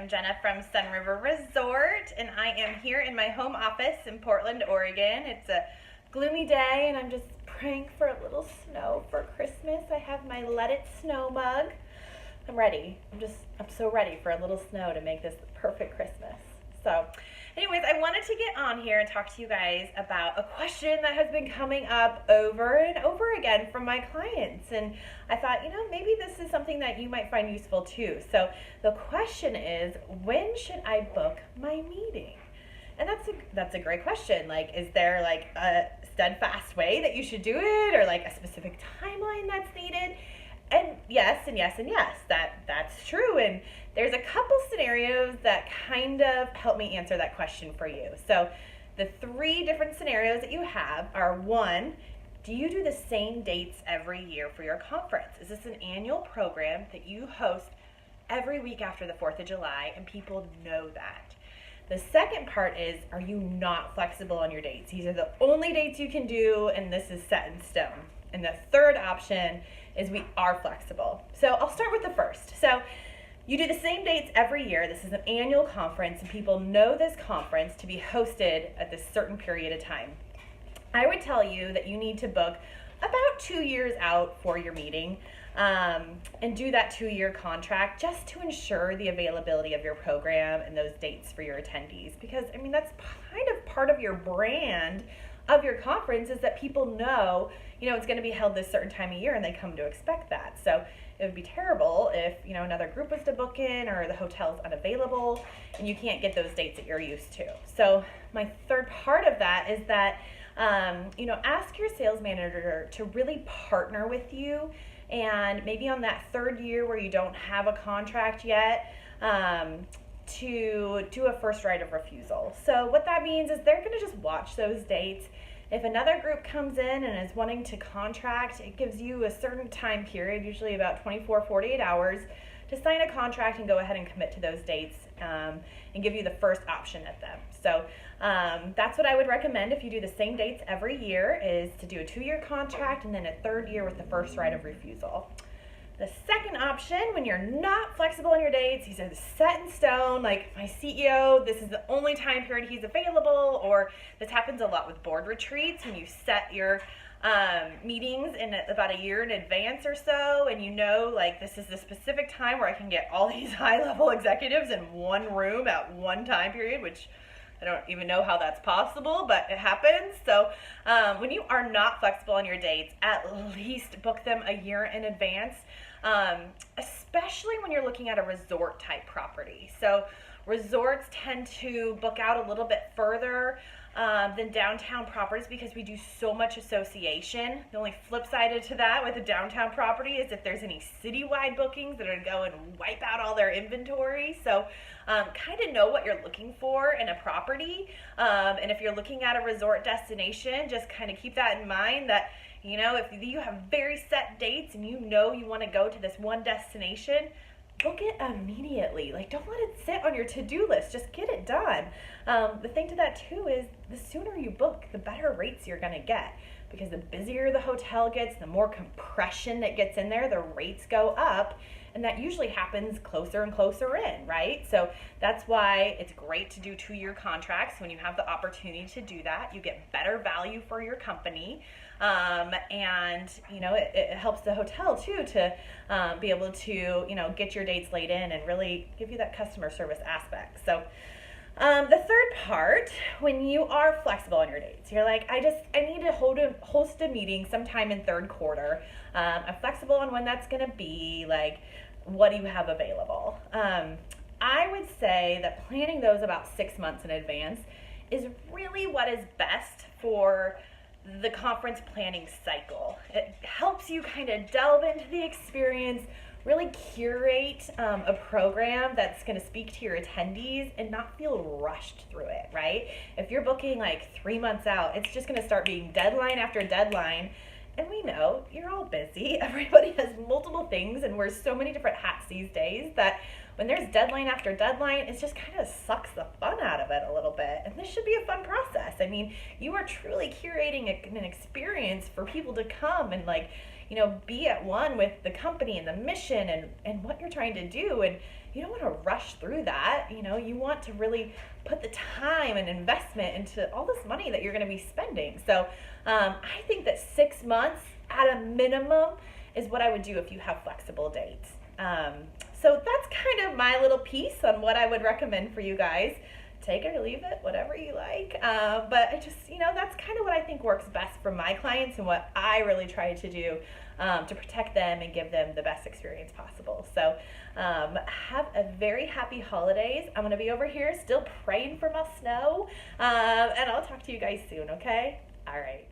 I'm Jenna from Sun River Resort, and I am here in my home office in Portland, Oregon. It's a gloomy day, and I'm just praying for a little snow for Christmas. I have my Let It Snow mug. I'm ready. I'm so ready for a little snow to make this the perfect Christmas. So, anyways, I wanted to get on here and talk to you guys about a question that has been coming up over and over again from my clients. And I thought, maybe this is something that you might find useful too. So the question is, when should I book my meeting? And that's a great question. Like, is there like a steadfast way that you should do it, or like a specific timeline that's needed? And yes, and yes, and yes, that's true. And there's a couple scenarios that kind of help me answer that question for you. So the three different scenarios that you have are: one, do you do the same dates every year for your conference? Is this an annual program that you host every week after the 4th of July and people know that? The second part is, are you not flexible on your dates? These are the only dates you can do, and this is set in stone. And the third option is we are flexible. So I'll start with the first. So you do the same dates every year. This is an annual conference, and people know this conference to be hosted at this certain period of time. I would tell you that you need to book about 2 years out for your meeting, and do that 2-year contract just to ensure the availability of your program and those dates for your attendees. Because, that's kind of part of your brand of your conference, is that people know, it's going to be held this certain time of year and they come to expect that. So it would be terrible if, another group was to book in, or the hotel's unavailable and you can't get those dates that you're used to. So my third part of that is that, ask your sales manager to really partner with you, and maybe on that third year where you don't have a contract yet, to do a first right of refusal. So what that means is they're going to just watch those dates. If another group comes in and is wanting to contract, it gives you a certain time period, usually about 48 hours, to sign a contract and go ahead and commit to those dates, and give you the first option at them. So that's what I would recommend if you do the same dates every year, is to do a 2-year contract and then a third year with the first right of refusal. The second option, when you're not flexible on your dates, these are set in stone, like my CEO, this is the only time period he's available, or this happens a lot with board retreats, when you set your meetings in about a year in advance or so, and like, this is the specific time where I can get all these high-level executives in one room at one time period, which I don't even know how that's possible, but it happens. So when you are not flexible on your dates, at least book them a year in advance, especially when you're looking at a resort type property. So resorts tend to book out a little bit further than downtown properties, because we do so much association. The only flip side to that with a downtown property is if there's any citywide bookings that are going to go and wipe out all their inventory. So kind of know what you're looking for in a property. And if you're looking at a resort destination, just kind of keep that in mind, that if you have very set dates and you want to go to this one destination, book it immediately. Like, don't let it sit on your to-do list. Just get it done. The thing to that too is, the sooner you book, the better rates you're going to get, because the busier the hotel gets, the more compression that gets in there, the rates go up, and that usually happens closer and closer in, right? So that's why it's great to do 2-year contracts. When you have the opportunity to do that, you get better value for your company. And it helps the hotel too to be able to get your dates laid in and really give you that customer service aspect. So the third part, when you are flexible on your dates, you're like, I need to host a meeting sometime in third quarter. I'm flexible on when that's going to be. Like, what do you have available? I would say that planning those about 6 months in advance is really what is best for the conference planning cycle. It helps you kind of delve into the experience, really curate a program that's going to speak to your attendees and not feel rushed through it, right? If you're booking like 3 months out, it's just going to start being deadline after deadline. And we know you're all busy. Everybody has multiple things and wears so many different hats these days that when there's deadline after deadline, it just kind of sucks the fun out of it a little bit. And this should be a fun process. You are truly curating an experience for people to come and be at one with the company and the mission and what you're trying to do. And you don't want to rush through that. You want to really put the time and investment into all this money that you're going to be spending. So I think that 6 months at a minimum is what I would do if you have flexible dates. So that's kind of my little piece on what I would recommend for you guys. Take it or leave it, whatever you like. But I just, that's kind of what I think works best for my clients and what I really try to do to protect them and give them the best experience possible. So have a very happy holidays. I'm going to be over here still praying for my snow. And I'll talk to you guys soon, okay? All right.